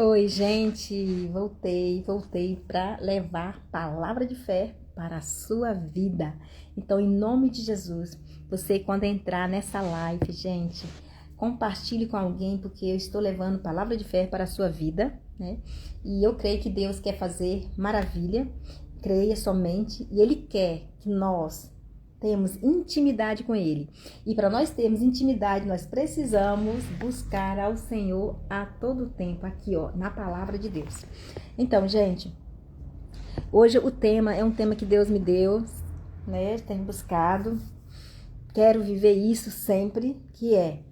Oi, gente, voltei para levar palavra de fé para a sua vida. Então, em nome de Jesus, você quando entrar nessa live, gente, compartilhe com alguém, porque eu estou levando palavra de fé para a sua vida, né? E eu creio que Deus quer fazer maravilha, creia somente, e Ele quer que nós temos intimidade com Ele. E para nós termos intimidade, nós precisamos buscar ao Senhor a todo tempo, aqui ó, na palavra de Deus. Então, gente, hoje o tema é um tema que Deus me deu, né? Tenho buscado, quero viver isso sempre, que é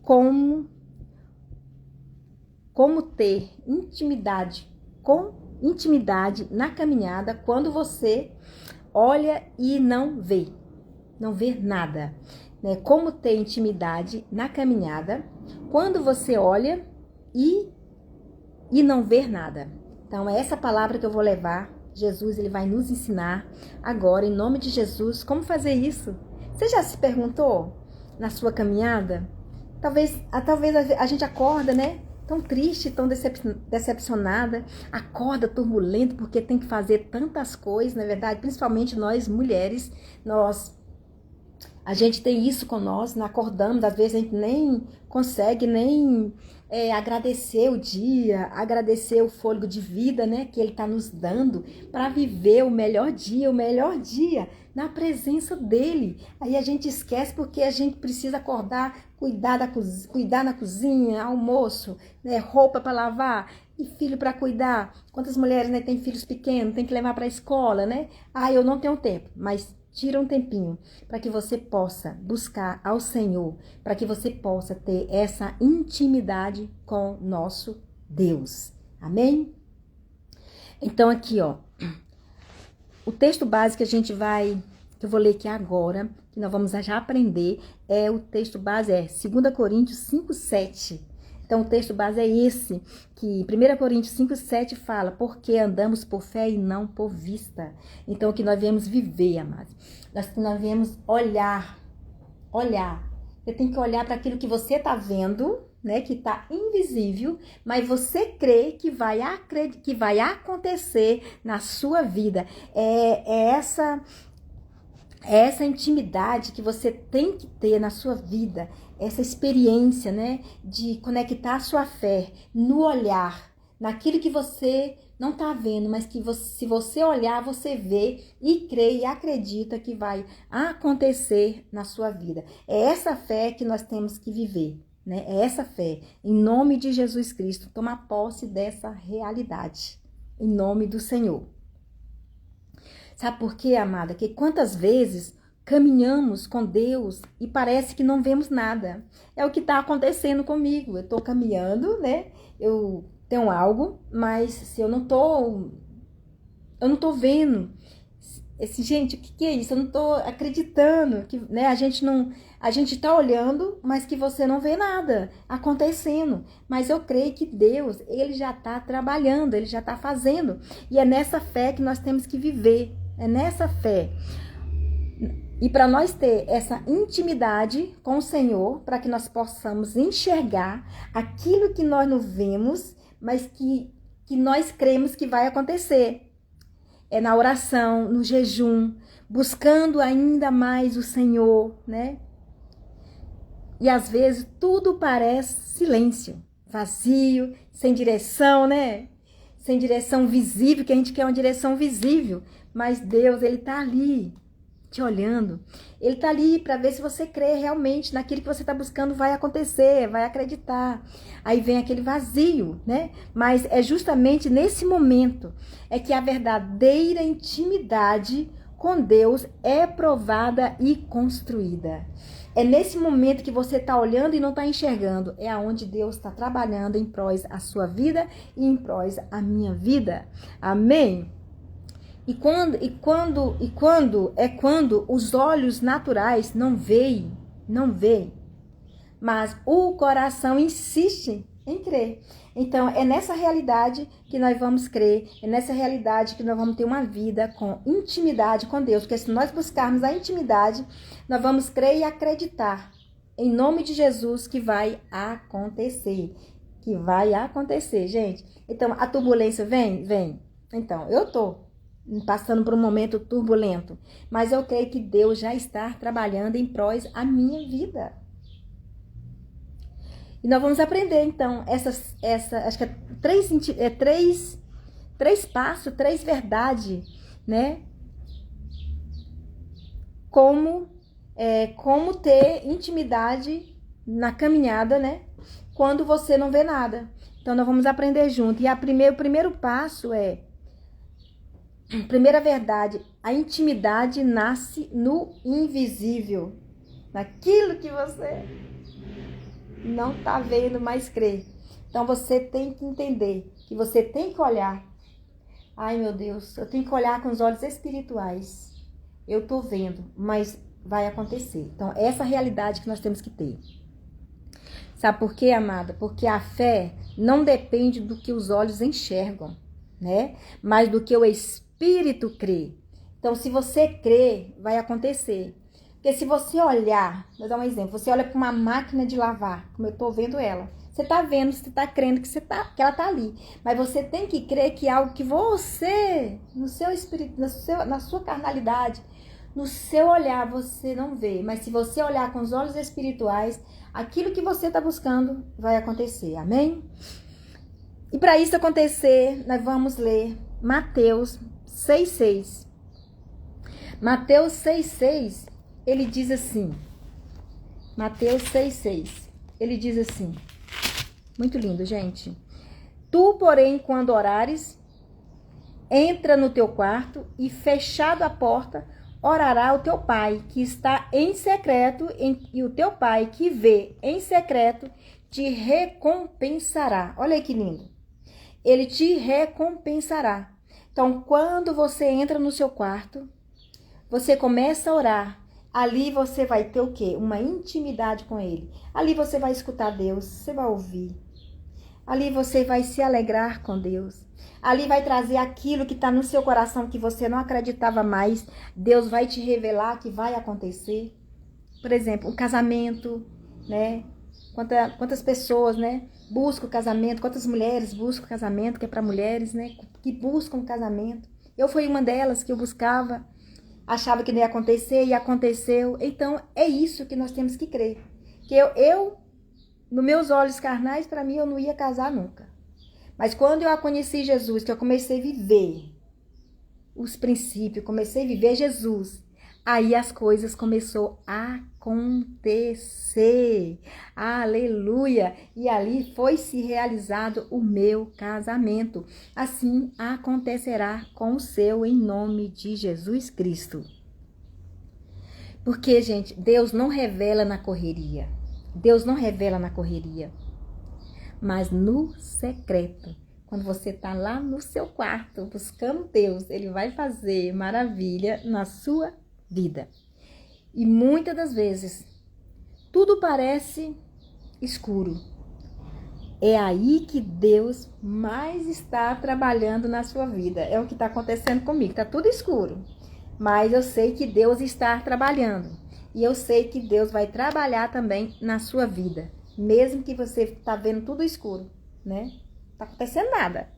como ter intimidade na caminhada quando você olha e não vê nada, né? Como ter intimidade na caminhada quando você olha e não vê nada. Então é essa palavra que eu vou levar. Jesus, ele vai nos ensinar agora, em nome de Jesus, como fazer isso. Você já se perguntou na sua caminhada? Talvez a gente acorda, né? Tão triste, tão decepcionada, acorda turbulento porque tem que fazer tantas coisas, na verdade, principalmente nós mulheres, a gente tem isso com nós, né? Acordamos, às vezes a gente nem consegue agradecer o dia, agradecer o fôlego de vida, né, que Ele está nos dando para viver o melhor dia na presença dEle. Aí a gente esquece porque a gente precisa acordar, cuidar na cozinha, almoço, né, roupa para lavar e filho para cuidar. Quantas mulheres, né, têm filhos pequenos, tem que levar para a escola, né? Eu não tenho tempo, mas tira um tempinho para que você possa buscar ao Senhor, para que você possa ter essa intimidade com nosso Deus. Amém? Então aqui, ó, o texto base que que eu vou ler aqui agora, que nós vamos já aprender, o texto base é 2 Coríntios 5:7. Então, o texto base é esse, que 1 Coríntios 5:7 fala, porque andamos por fé e não por vista. Então, o que nós viemos viver, amados. Nós viemos olhar. Você tem que olhar para aquilo que você está vendo, né, que está invisível, mas você crê que vai acontecer na sua vida. É essa intimidade que você tem que ter na sua vida, essa experiência, né, de conectar a sua fé no olhar, naquilo que você não está vendo, mas que se você olhar, você vê e crê e acredita que vai acontecer na sua vida. É essa fé que nós temos que viver, né? É essa fé, em nome de Jesus Cristo, tomar posse dessa realidade, em nome do Senhor. Sabe por quê, amada? Que quantas vezes caminhamos com Deus e parece que não vemos nada. É o que está acontecendo comigo. Eu estou caminhando, né? Eu tenho algo, mas se eu não tô vendo. Gente, o que é isso? Eu não estou acreditando que, né? A gente está olhando, mas que você não vê nada acontecendo. Mas eu creio que Deus, ele já está trabalhando, ele já está fazendo. E é nessa fé que nós temos que viver. É nessa fé. E para nós ter essa intimidade com o Senhor, para que nós possamos enxergar aquilo que nós não vemos, mas que nós cremos que vai acontecer. É na oração, no jejum, buscando ainda mais o Senhor, né? E às vezes tudo parece silêncio, vazio, sem direção, né? Sem direção visível, que a gente quer uma direção visível. Mas Deus, ele está ali, te olhando. Ele está ali para ver se você crê realmente naquilo que você está buscando vai acontecer, vai acreditar. Aí vem aquele vazio, né? Mas é justamente nesse momento é que a verdadeira intimidade com Deus é provada e construída. É nesse momento que você está olhando e não está enxergando. É aonde Deus está trabalhando em prós a sua vida e em prós a minha vida. Amém? E quando os olhos naturais não veem, mas o coração insiste em crer. Então, é nessa realidade que nós vamos crer, é nessa realidade que nós vamos ter uma vida com intimidade com Deus, porque se nós buscarmos a intimidade, nós vamos crer e acreditar, em nome de Jesus, que vai acontecer. que vai acontecer, gente. Então, a turbulência vem? Vem. Então, eu tô passando por um momento turbulento, mas eu creio que Deus já está trabalhando em prós a minha vida. E nós vamos aprender, então, acho que três passos, três verdades, né? Como ter intimidade na caminhada, né? Quando você não vê nada. Então, nós vamos aprender junto. E o primeiro passo primeira verdade, a intimidade nasce no invisível. Naquilo que você não tá vendo, mas crê. Então, você tem que entender que você tem que olhar. Ai, meu Deus, eu tenho que olhar com os olhos espirituais. Eu tô vendo, mas vai acontecer. Então, essa é a realidade que nós temos que ter. Sabe por quê, amada? Porque a fé não depende do que os olhos enxergam, né? Mas do que o Espírito crê. Então, se você crê, vai acontecer. Porque se você olhar, vou dar um exemplo, você olha para uma máquina de lavar, como eu estou vendo ela. Você está vendo, você está crendo que ela está ali. Mas você tem que crer que é algo que você, no seu espírito, na sua carnalidade, no seu olhar, você não vê. Mas se você olhar com os olhos espirituais, aquilo que você está buscando vai acontecer. Amém? E para isso acontecer, nós vamos ler Mateus 6,6. Mateus 6,6, ele diz assim. Mateus 6,6. Ele diz assim. Muito lindo, gente. Tu, porém, quando orares, entra no teu quarto e, fechado a porta, orará o teu pai que está em secreto, e o teu pai que vê em secreto te recompensará. Olha aí que lindo. Ele te recompensará. Então, quando você entra no seu quarto, você começa a orar. Ali você vai ter o quê? Uma intimidade com ele. Ali você vai escutar Deus, você vai ouvir. Ali você vai se alegrar com Deus. Ali vai trazer aquilo que está no seu coração que você não acreditava mais. Deus vai te revelar que vai acontecer. Por exemplo, o casamento, né? Quantas pessoas, né, buscam o casamento, quantas mulheres buscam o casamento, que é para mulheres, né, que buscam o casamento. Eu fui uma delas que eu buscava, achava que não ia acontecer e aconteceu. Então, é isso que nós temos que crer. Que eu nos meus olhos carnais, para mim, eu não ia casar nunca. Mas quando eu conheci Jesus, que eu comecei a viver os princípios, comecei a viver Jesus, aí as coisas começaram a acontecer. Aleluia! E ali foi se realizado o meu casamento. Assim acontecerá com o seu, em nome de Jesus Cristo. Porque, gente, Deus não revela na correria. Deus não revela na correria, mas no secreto. Quando você está lá no seu quarto buscando Deus, Ele vai fazer maravilha na sua vida. E muitas das vezes, tudo parece escuro. É aí que Deus mais está trabalhando na sua vida. É o que está acontecendo comigo. Está tudo escuro, mas eu sei que Deus está trabalhando. E eu sei que Deus vai trabalhar também na sua vida. Mesmo que você está vendo tudo escuro, né? Não está acontecendo nada.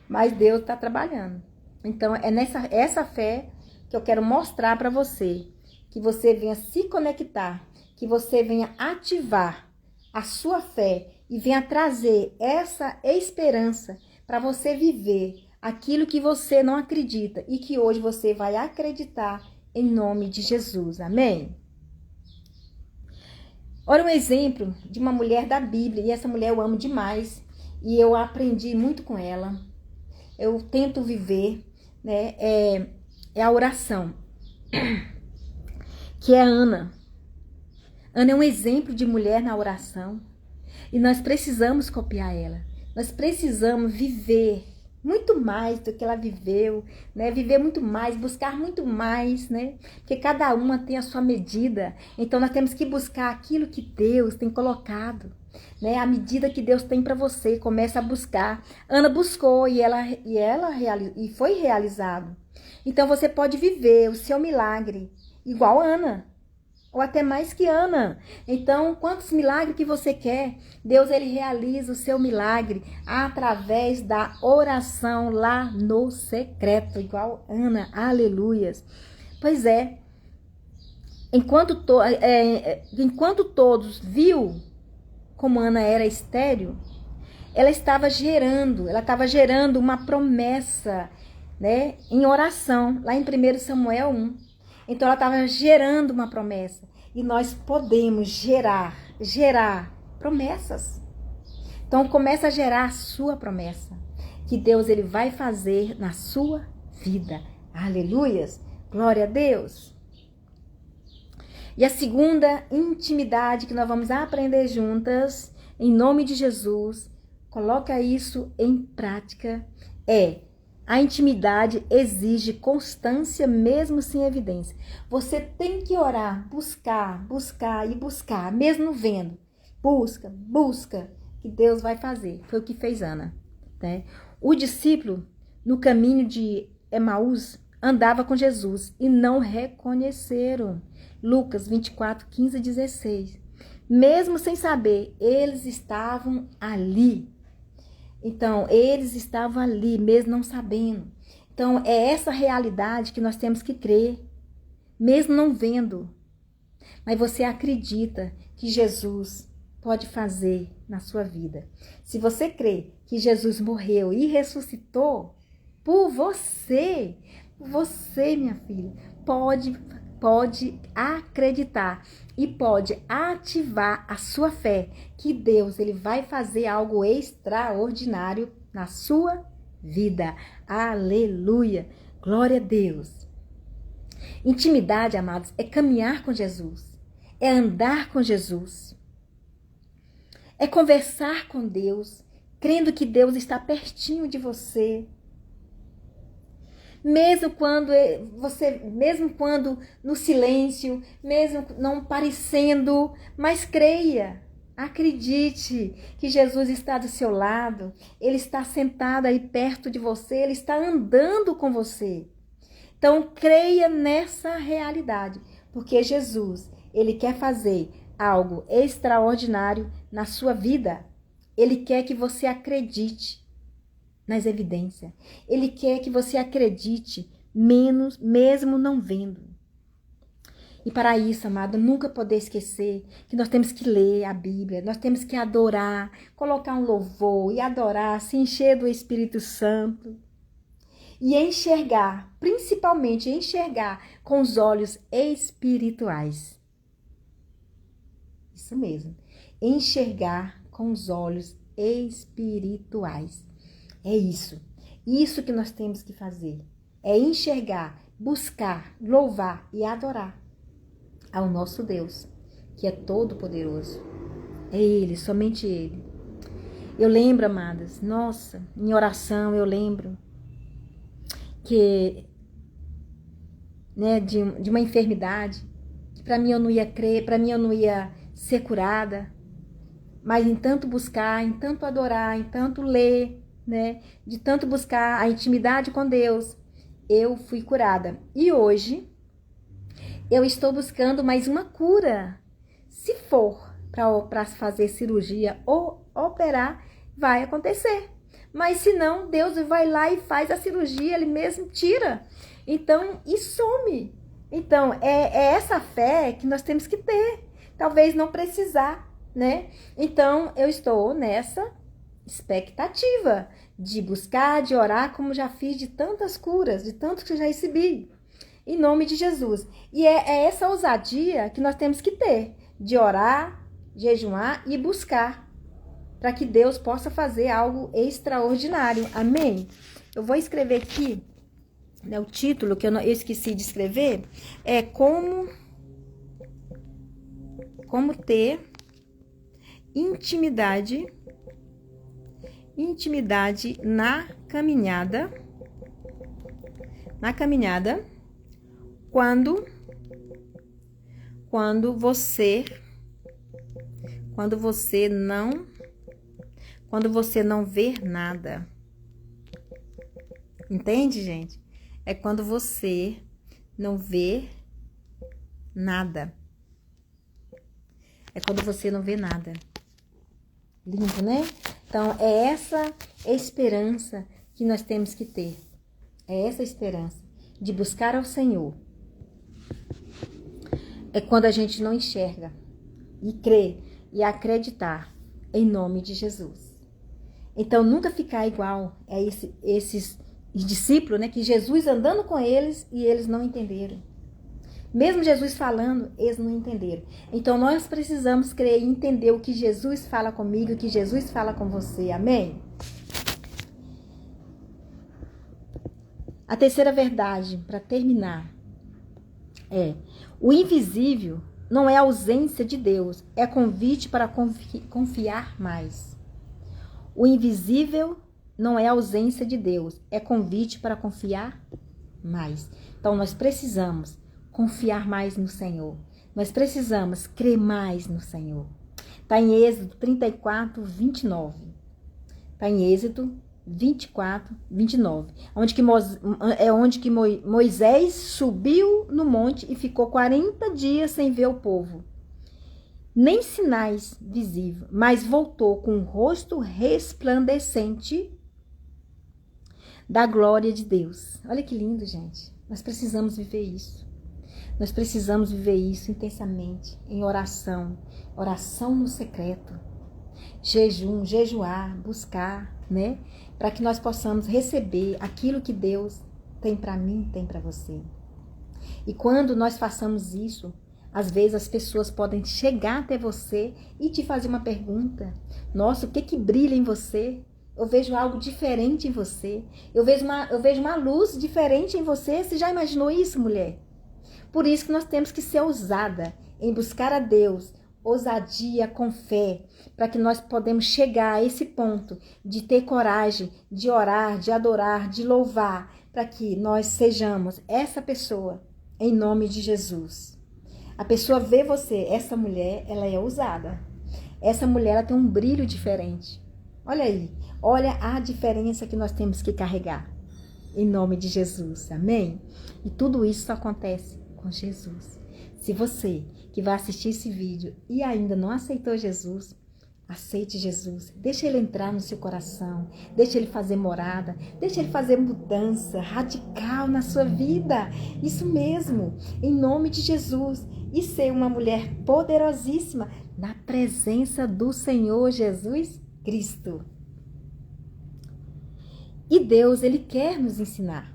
Mas Deus está trabalhando. Então, é essa fé que eu quero mostrar para você. Que você venha se conectar. Que você venha ativar a sua fé. E venha trazer essa esperança para você viver aquilo que você não acredita. E que hoje você vai acreditar. Em nome de Jesus, amém? Olha um exemplo de uma mulher da Bíblia, e essa mulher eu amo demais, e eu aprendi muito com ela, eu tento viver, né, é a oração, que é Ana. Ana é um exemplo de mulher na oração, e nós precisamos copiar ela, nós precisamos viver muito mais do que ela viveu, né? Viver muito mais, buscar muito mais, né? Porque cada uma tem a sua medida. Então, nós temos que buscar aquilo que Deus tem colocado, né? A medida que Deus tem para você, começa a buscar. Ana buscou e foi realizado. Então, você pode viver o seu milagre igual a Ana. ou até mais que Ana. Então, quantos milagres que você quer, Deus ele realiza o seu milagre através da oração lá no secreto, igual Ana, aleluias. Pois é, enquanto todos viu como Ana era estéril, ela estava gerando uma promessa, né, em oração, lá em 1 Samuel 1. Então ela estava gerando uma promessa. E nós podemos gerar promessas. Então começa a gerar a sua promessa, que Deus ele vai fazer na sua vida. Aleluias! Glória a Deus! E a segunda intimidade que nós vamos aprender juntas, em nome de Jesus, coloca isso em prática, a intimidade exige constância mesmo sem evidência. Você tem que orar, buscar e buscar, mesmo vendo. Busca, que Deus vai fazer. Foi o que fez Ana, né? O discípulo, no caminho de Emaús, andava com Jesus e não reconheceram. Lucas 24, 15 e 16. Mesmo sem saber, eles estavam ali. Então, eles estavam ali, mesmo não sabendo. Então, é essa realidade que nós temos que crer, mesmo não vendo. Mas você acredita que Jesus pode fazer na sua vida. Se você crê que Jesus morreu e ressuscitou por você, minha filha, pode acreditar e pode ativar a sua fé que Deus ele vai fazer algo extraordinário na sua vida. Aleluia! Glória a Deus! Intimidade, amados, é caminhar com Jesus, é andar com Jesus, é conversar com Deus, crendo que Deus está pertinho de você. Mesmo quando no silêncio, mesmo não parecendo, mas creia, acredite que Jesus está do seu lado, Ele está sentado aí perto de você, Ele está andando com você. Então creia nessa realidade, porque Jesus, Ele quer fazer algo extraordinário na sua vida. Ele quer que você acredite nas evidências. Ele quer que você acredite mesmo não vendo. E para isso, amado, nunca poder esquecer que nós temos que ler a Bíblia, nós temos que adorar, colocar um louvor e adorar, se encher do Espírito Santo. E enxergar, principalmente enxergar com os olhos espirituais. Isso mesmo, enxergar com os olhos espirituais. É isso que nós temos que fazer, é enxergar, buscar, louvar e adorar ao nosso Deus, que é todo poderoso. É Ele, somente Ele. Eu lembro, amadas, nossa, em oração eu lembro que, né, de uma enfermidade, que para mim eu não ia crer, para mim eu não ia ser curada, mas em tanto buscar, em tanto adorar, em tanto ler, né, de tanto buscar a intimidade com Deus, eu fui curada. E hoje eu estou buscando mais uma cura. Se for para fazer cirurgia ou operar, vai acontecer. Mas se não, Deus vai lá e faz a cirurgia, Ele mesmo tira. Então, e some. Então, é essa fé que nós temos que ter. Talvez não precisar, né? Então, eu estou nessa expectativa de buscar, de orar, como já fiz de tantas curas, de tantos que eu já recebi. Em nome de Jesus. E é essa ousadia que nós temos que ter, de orar, jejuar e buscar, para que Deus possa fazer algo extraordinário. Amém? Eu vou escrever aqui, né, o título que eu esqueci de escrever, é como ter intimidade na caminhada, quando você não vê nada. Entende, gente? É quando você não vê nada. é quando você não vê nada. Lindo, né? Então, é essa esperança que nós temos que ter. É essa esperança de buscar ao Senhor. É quando a gente não enxerga e crer e acreditar em nome de Jesus. Então, nunca ficar igual a esses discípulos, né? Que Jesus andando com eles e eles não entenderam. Mesmo Jesus falando, eles não entenderam. Então, nós precisamos crer e entender o que Jesus fala comigo, o que Jesus fala com você. Amém? A terceira verdade, para terminar, é: o invisível não é ausência de Deus, é convite para confiar mais. O invisível não é ausência de Deus, é convite para confiar mais. Então, nós precisamos confiar mais no Senhor. Nós precisamos crer mais no Senhor. Está em Êxodo 34, 29. Está em Êxodo 24, 29. Onde que Moisés subiu no monte e ficou 40 dias sem ver o povo. Nem sinais visíveis, mas voltou com o rosto resplandecente da glória de Deus. Olha que lindo, gente. Nós precisamos viver isso. Nós precisamos viver isso intensamente, em oração. Oração no secreto. Jejum, jejuar, buscar, né? Para que nós possamos receber aquilo que Deus tem para mim, tem para você. E quando nós façamos isso, às vezes as pessoas podem chegar até você e te fazer uma pergunta. Nossa, o que brilha em você? Eu vejo algo diferente em você. Eu vejo uma luz diferente em você. Você já imaginou isso, mulher? Por isso que nós temos que ser ousada em buscar a Deus, ousadia com fé, para que nós podemos chegar a esse ponto de ter coragem, de orar, de adorar, de louvar, para que nós sejamos essa pessoa, em nome de Jesus. A pessoa vê você, essa mulher, ela é ousada. Essa mulher, ela tem um brilho diferente. Olha aí, olha a diferença que nós temos que carregar. Em nome de Jesus, amém? E tudo isso acontece com Jesus. Se você que vai assistir esse vídeo e ainda não aceitou Jesus, aceite Jesus. Deixa ele entrar no seu coração. Deixa ele fazer morada. Deixa ele fazer mudança radical na sua vida. Isso mesmo, em nome de Jesus. E ser uma mulher poderosíssima na presença do Senhor Jesus Cristo. E Deus, Ele quer nos ensinar.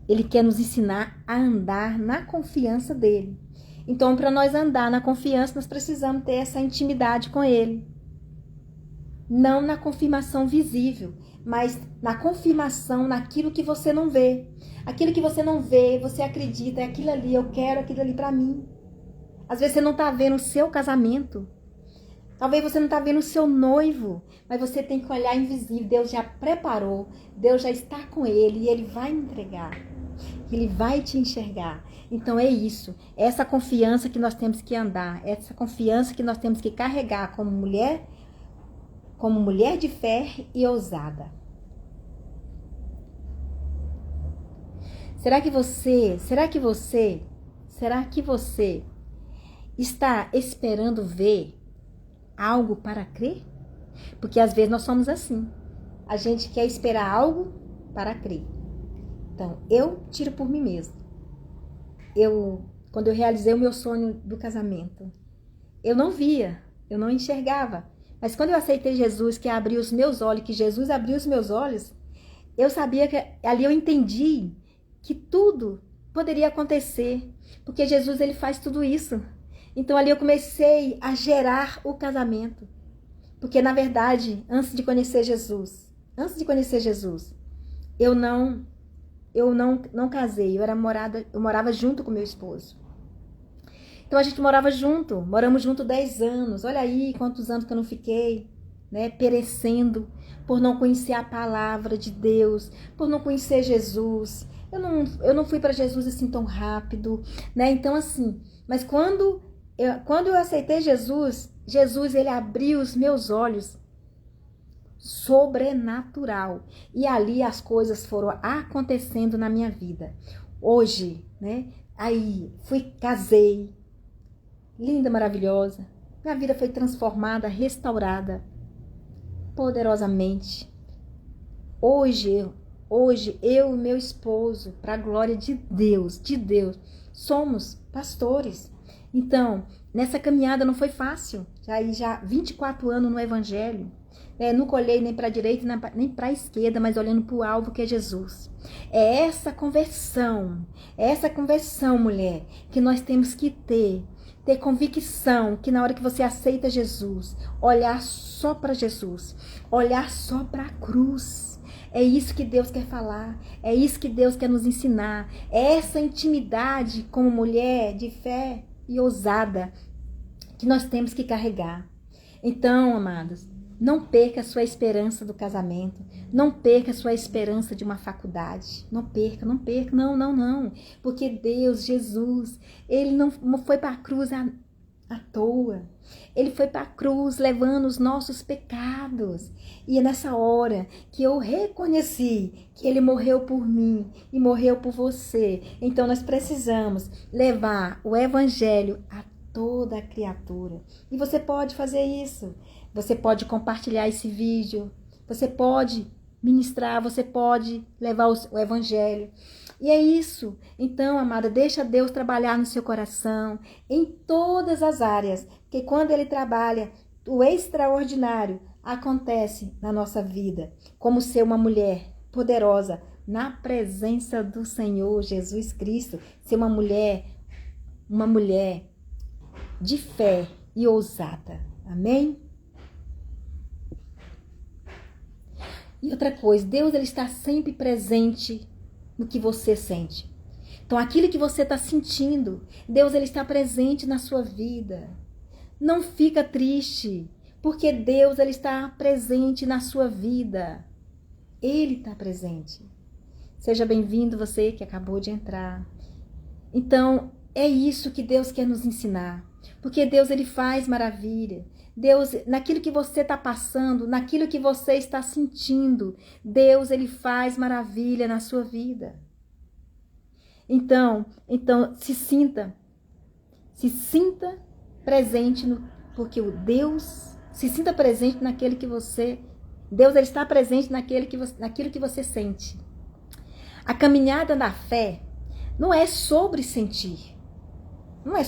Ele quer nos ensinar a andar na confiança dEle. Então, para nós andar na confiança, nós precisamos ter essa intimidade com Ele. Não na confirmação visível, mas na confirmação naquilo que você não vê. Aquilo que você não vê, você acredita, é aquilo ali, eu quero aquilo ali para mim. Às vezes você não está vendo o seu casamento. Talvez você não está vendo o seu noivo, mas você tem que olhar invisível. Deus já preparou, Deus já está com ele e ele vai entregar. Ele vai te enxergar. Então é isso, é essa confiança que nós temos que andar, é essa confiança que nós temos que carregar como mulher de fé e ousada. Será que você está esperando ver algo para crer? Porque às vezes nós somos assim. A gente quer esperar algo para crer. Então, eu tiro por mim mesma. Quando eu realizei o meu sonho do casamento, eu não via, eu não enxergava. Mas quando eu aceitei Jesus, que abriu os meus olhos, que Jesus abriu os meus olhos, eu sabia que ali eu entendi que tudo poderia acontecer. Porque Jesus, ele faz tudo isso. Então ali eu comecei a gerar o casamento. Porque na verdade, antes de conhecer Jesus, eu não casei, eu morava junto com meu esposo. Então a gente moramos junto 10 anos. Olha aí quantos anos que eu não fiquei, né, perecendo por não conhecer a palavra de Deus, por não conhecer Jesus. Eu não fui para Jesus assim tão rápido, né? Então assim, mas quando eu aceitei Jesus, ele abriu os meus olhos, sobrenatural. E ali as coisas foram acontecendo na minha vida. Hoje, né? Aí casei, linda, maravilhosa, minha vida foi transformada, restaurada poderosamente. Hoje eu e meu esposo, para a glória de Deus, somos pastores. Então, nessa caminhada não foi fácil. Já 24 anos no Evangelho. Nunca olhei nem para a direita nem para a esquerda, mas olhando para o alvo que é Jesus. É essa conversão, mulher, que nós temos que ter convicção que na hora que você aceita Jesus, olhar só para Jesus, olhar só para a cruz. É isso que Deus quer falar, é isso que Deus quer nos ensinar, é essa intimidade como mulher de fé e ousada que nós temos que carregar. Então, amados, não perca a sua esperança do casamento. Não perca a sua esperança de uma faculdade. Não perca. Não. Porque Deus, Jesus, Ele não foi para a cruz à toa. Ele foi para a cruz levando os nossos pecados. E é nessa hora que eu reconheci que Ele morreu por mim e morreu por você. Então nós precisamos levar o Evangelho a toda a criatura. E você pode fazer isso. Você pode compartilhar esse vídeo, você pode ministrar, você pode levar o Evangelho. E é isso. Então, amada, deixa Deus trabalhar no seu coração, em todas as áreas, porque quando Ele trabalha, o extraordinário acontece na nossa vida. Como ser uma mulher poderosa na presença do Senhor Jesus Cristo. Ser uma mulher de fé e ousada. Amém? E outra coisa, Deus ele está sempre presente no que você sente. Então, aquilo que você está sentindo, Deus ele está presente na sua vida. Não fica triste, porque Deus ele está presente na sua vida. Ele está presente. Seja bem-vindo você que acabou de entrar. Então, é isso que Deus quer nos ensinar. Porque Deus ele faz maravilha. Deus, naquilo que você está passando, naquilo que você está sentindo, Deus ele faz maravilha na sua vida. Então se sinta presente porque o Deus se sinta presente naquele que você, Deus ele está presente naquilo que você sente. A caminhada da fé não é sobre sentir, mas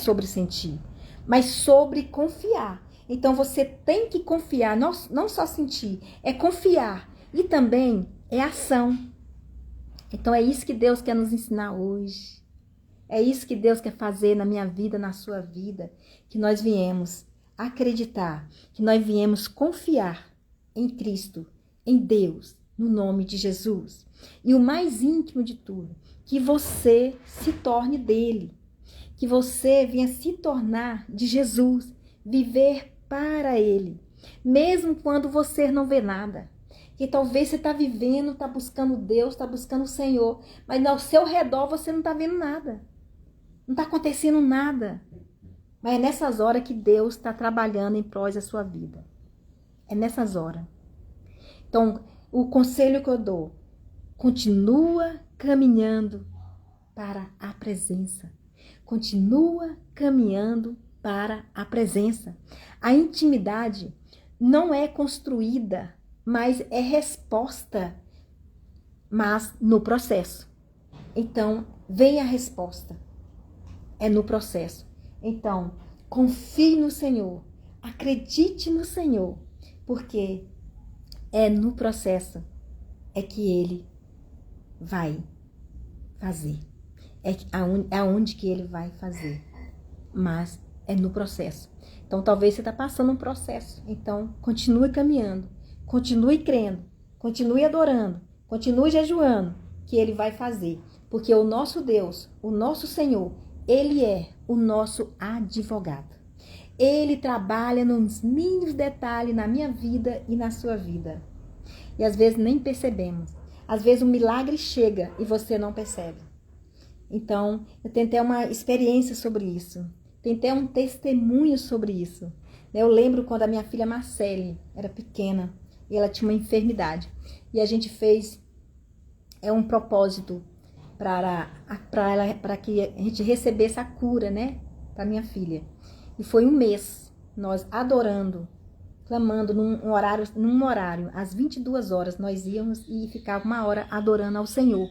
sobre confiar. Então você tem que confiar, não só sentir, é confiar e também é ação. Então é isso que Deus quer nos ensinar hoje. É isso que Deus quer fazer na minha vida, na sua vida, que nós viemos acreditar, que nós viemos confiar em Cristo, em Deus, no nome de Jesus. E o mais íntimo de tudo, que você se torne dele, que você venha se tornar de Jesus, viver para ele, mesmo quando você não vê nada. Que talvez você está vivendo, está buscando Deus, está buscando o Senhor, mas ao seu redor você não está vendo nada. Não está acontecendo nada. Mas é nessas horas que Deus está trabalhando em prol da sua vida. É nessas horas. Então, o conselho que eu dou, continua caminhando para a presença. Continua caminhando para a presença. A intimidade não é construída, mas é resposta, mas no processo. Então, vem a resposta. É no processo. Então, confie no Senhor, acredite no Senhor, porque é no processo é que Ele vai fazer. É aonde que Ele vai fazer. Mas é no processo. Então, talvez você está passando um processo. Então, continue caminhando, continue crendo, continue adorando, continue jejuando, que Ele vai fazer. Porque o nosso Deus, o nosso Senhor, Ele é o nosso advogado. Ele trabalha nos mínimos detalhes na minha vida e na sua vida. E às vezes nem percebemos. Às vezes o milagre chega e você não percebe. Então, eu tenho até uma experiência sobre isso. Tem até um testemunho sobre isso. Eu lembro quando a minha filha Marcele era pequena e ela tinha uma enfermidade. E a gente fez um propósito para que a gente recebesse a cura, né? Para minha filha. E foi um mês nós adorando, clamando num horário, às 22 horas, nós íamos e ficava 1 hora adorando ao Senhor,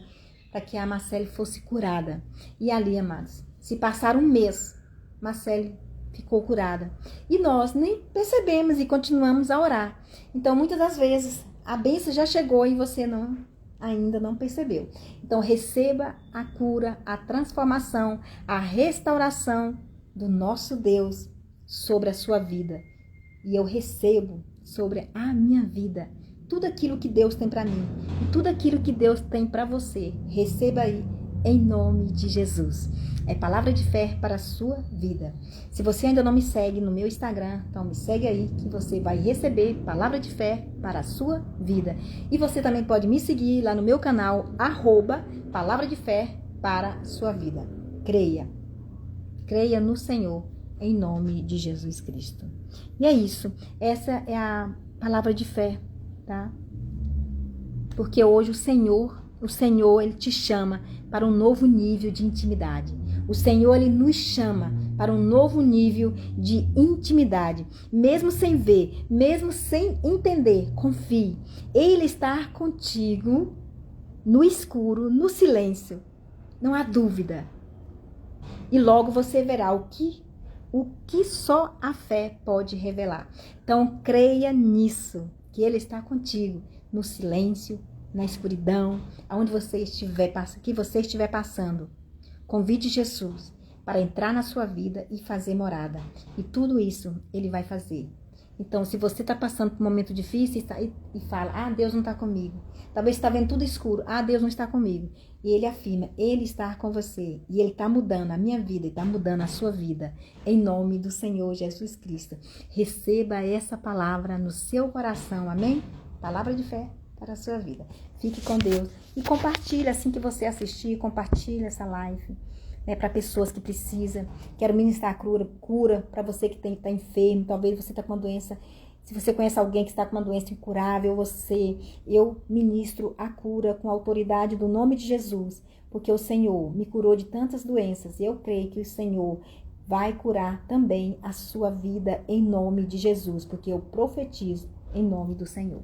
para que a Marcele fosse curada. E ali, amados, se passar 1 mês, Marcele ficou curada. E nós nem percebemos e continuamos a orar. Então, muitas das vezes, a bênção já chegou e você ainda não percebeu. Então, receba a cura, a transformação, a restauração do nosso Deus sobre a sua vida. E eu recebo sobre a minha vida tudo aquilo que Deus tem para mim e tudo aquilo que Deus tem para você. Receba aí em nome de Jesus. É palavra de fé para a sua vida. Se você ainda não me segue no meu Instagram, então me segue aí que você vai receber palavra de fé para a sua vida. E você também pode me seguir lá no meu canal, @palavra de fé para a sua vida. Creia. Creia no Senhor em nome de Jesus Cristo. E é isso. Essa é a palavra de fé, tá? Porque hoje o Senhor, Ele te chama para um novo nível de intimidade. O Senhor, Ele nos chama para um novo nível de intimidade. Mesmo sem ver, mesmo sem entender, confie. Ele está contigo no escuro, no silêncio. Não há dúvida. E logo você verá o que só a fé pode revelar. Então, creia nisso, que Ele está contigo no silêncio, na escuridão, aonde você estiver passando. Convide Jesus para entrar na sua vida e fazer morada. E tudo isso Ele vai fazer. Então, se você está passando por um momento difícil e fala, Deus não está comigo. Talvez está vendo tudo escuro. Deus não está comigo. E Ele afirma, Ele está com você. E Ele está mudando a minha vida, e está mudando a sua vida. Em nome do Senhor Jesus Cristo. Receba essa palavra no seu coração. Amém? Palavra de fé para a sua vida. Fique com Deus. E compartilhe assim que você assistir. Compartilhe essa live. Para pessoas que precisam. Quero ministrar cura para você que está enfermo. Talvez você está com uma doença. Se você conhece alguém que está com uma doença incurável, eu ministro a cura com a autoridade do nome de Jesus. Porque o Senhor me curou de tantas doenças. E eu creio que o Senhor vai curar também a sua vida em nome de Jesus. Porque eu profetizo em nome do Senhor.